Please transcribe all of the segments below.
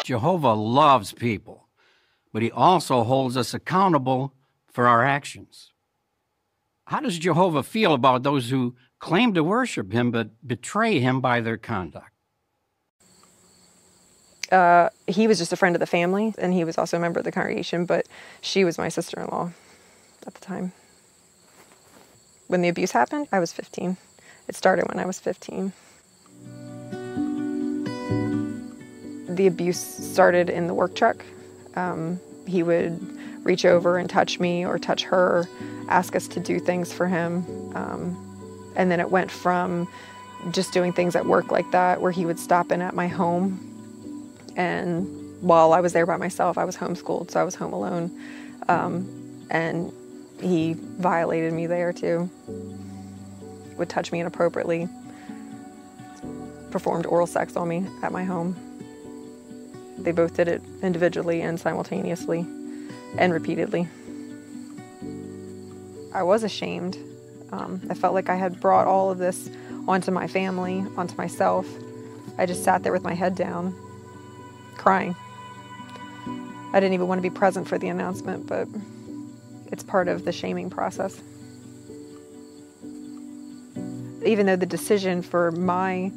Jehovah loves people, but he also holds us accountable for our actions. How does Jehovah feel about those who claim to worship him but betray him by their conduct? He was just a friend of the family, and he was also a member of the congregation, but she was my sister-in-law at the time. When the abuse happened, I was 15. It started when I was 15. The abuse started in the work truck. He would reach over and touch me or touch her, ask us to do things for him. And then it went from just doing things at work like that, where he would stop in at my home. And while I was there by myself, I was homeschooled, so I was home alone. And he violated me there too. Would touch me inappropriately, performed oral sex on me at my home. They both did it individually and simultaneously and repeatedly. I was ashamed. I felt like I had brought all of this onto my family, onto myself. I just sat there with my head down, crying. I didn't even want to be present for the announcement, but it's part of the shaming process. Even though the decision for my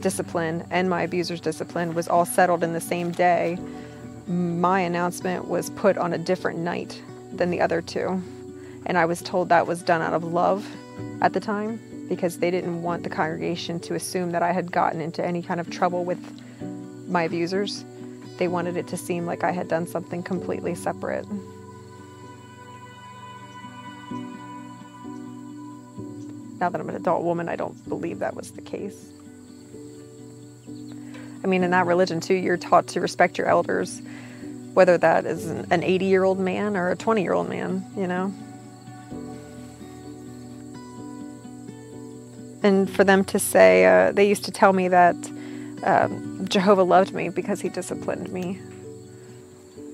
discipline and my abuser's discipline was all settled in the same day, my announcement was put on a different night than the other two. And I was told that was done out of love at the time, because they didn't want the congregation to assume that I had gotten into any kind of trouble with my abusers. They wanted it to seem like I had done something completely separate. Now that I'm an adult woman, I don't believe that was the case. I mean, in that religion too, you're taught to respect your elders, whether that is an 80-year-old man or a 20-year-old man, you know? And for them to say, they used to tell me that Jehovah loved me because he disciplined me.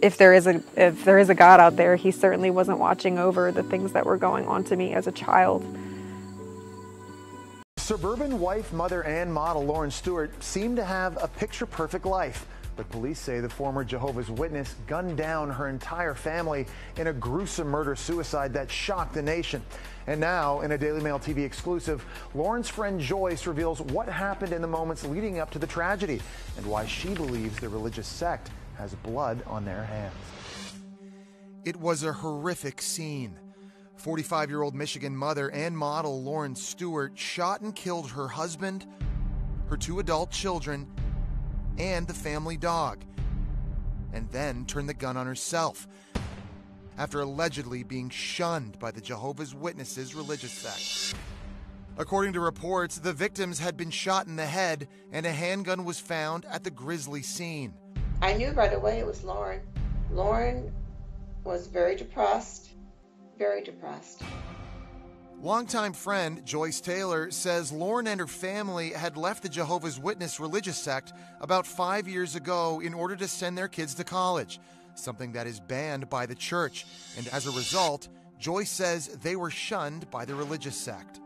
If there is a God out there, he certainly wasn't watching over the things that were going on to me as a child. Suburban wife, mother, and model Lauren Stewart seemed to have a picture-perfect life. But police say the former Jehovah's Witness gunned down her entire family in a gruesome murder-suicide that shocked the nation. And now, in a Daily Mail TV exclusive, Lauren's friend Joyce reveals what happened in the moments leading up to the tragedy and why she believes the religious sect has blood on their hands. It was a horrific scene. 45-year-old Michigan mother and model Lauren Stewart shot and killed her husband, her 2 adult children, and the family dog, and then turned the gun on herself after allegedly being shunned by the Jehovah's Witnesses religious sect. According to reports, the victims had been shot in the head and a handgun was found at the grisly scene. I knew right away it was Lauren. Lauren was very depressed. Very depressed. Longtime friend Joyce Taylor says Lauren and her family had left the Jehovah's Witness religious sect about 5 years ago in order to send their kids to college, something that is banned by the church. And as a result, Joyce says they were shunned by the religious sect.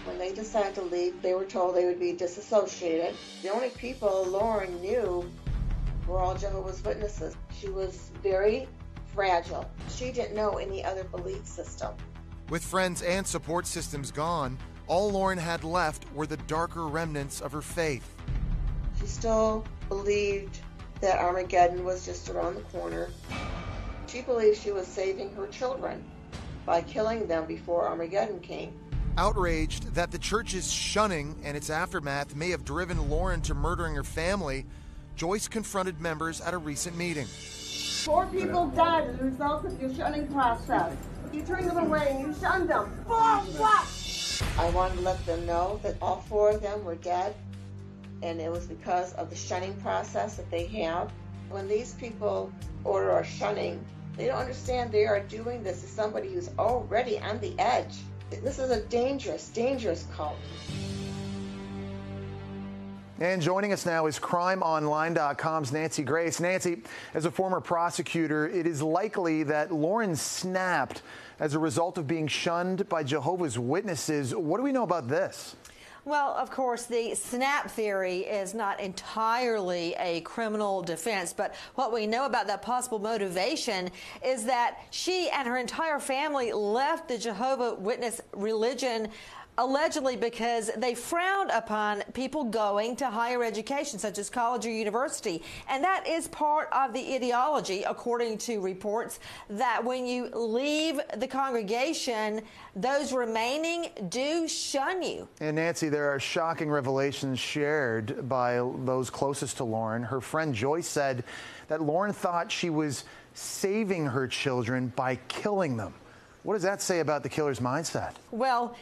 When they decided to leave, they were told they would be disassociated. The only people Lauren knew were all Jehovah's Witnesses. She was very fragile. She didn't know any other belief system. With friends and support systems gone, all Lauren had left were the darker remnants of her faith. She still believed that Armageddon was just around the corner. She believed she was saving her children by killing them before Armageddon came. Outraged that the church's shunning and its aftermath may have driven Lauren to murdering her family, Joyce confronted members at a recent meeting. 4 people died as a result of your shunning process. You turned them away and you shunned them. For what? I wanted to let them know that all 4 of them were dead, and it was because of the shunning process that they have. When these people order our shunning, they don't understand they are doing this to somebody who's already on the edge. This is a dangerous, dangerous cult. And joining us now is crimeonline.com's Nancy Grace. Nancy, as a former prosecutor, it is likely that Lauren snapped as a result of being shunned by Jehovah's Witnesses. What do we know about this? Well, of course, the snap theory is not entirely a criminal defense, but what we know about that possible motivation is that she and her entire family left the Jehovah's Witness religion allegedly because they frowned upon people going to higher education, such as college or university. And that is part of the ideology, according to reports, that when you leave the congregation, those remaining do shun you. And Nancy, there are shocking revelations shared by those closest to Lauren. Her friend Joyce said that Lauren thought she was saving her children by killing them. What does that say about the killer's mindset? Well,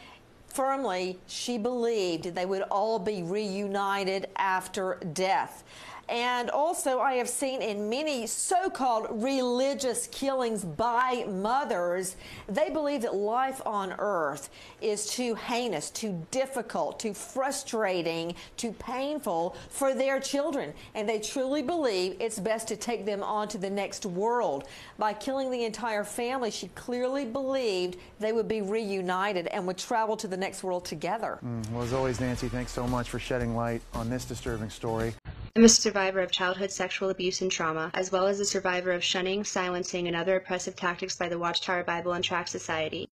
firmly, she believed they would all be reunited after death. And also, I have seen in many so-called religious killings by mothers, they believe that life on earth is too heinous, too difficult, too frustrating, too painful for their children. And they truly believe it's best to take them on to the next world. By killing the entire family, she clearly believed they would be reunited and would travel to the next world together. Well, as always, Nancy, thanks so much for shedding light on this disturbing story. I'm a survivor of childhood sexual abuse and trauma, as well as a survivor of shunning, silencing, and other oppressive tactics by the Watchtower Bible and Tract Society.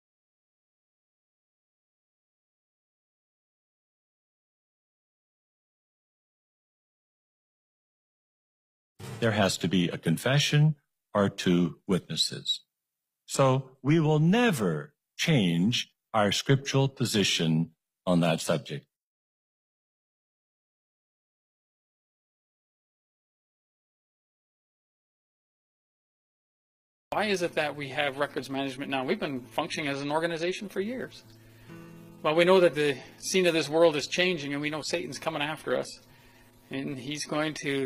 There has to be a confession or two witnesses. So we will never change our scriptural position on that subject. Why is it that we have records management now? We've been functioning as an organization for years. Well, we know that the scene of this world is changing, and we know Satan's coming after us, and he's going to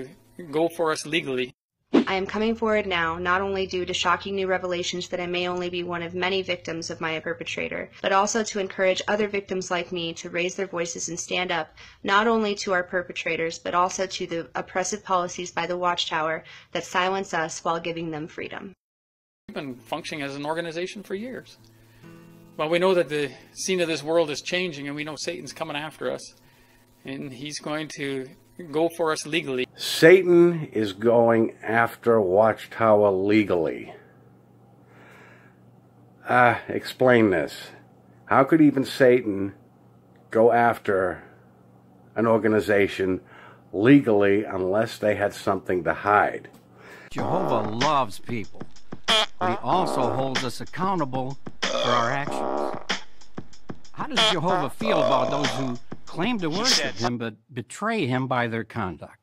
go for us legally. I am coming forward now, not only due to shocking new revelations that I may only be one of many victims of my perpetrator, but also to encourage other victims like me to raise their voices and stand up, not only to our perpetrators, but also to the oppressive policies by the Watchtower that silence us while giving them freedom. We've been functioning as an organization for years. Well, we know that the scene of this world is changing, and we know Satan's coming after us, and he's going to go for us legally. Satan is going after Watchtower legally. Explain this. How could even Satan go after an organization legally unless they had something to hide? Jehovah loves people, but he also holds us accountable for our actions. How does Jehovah feel about those who claim to worship him but betray him by their conduct?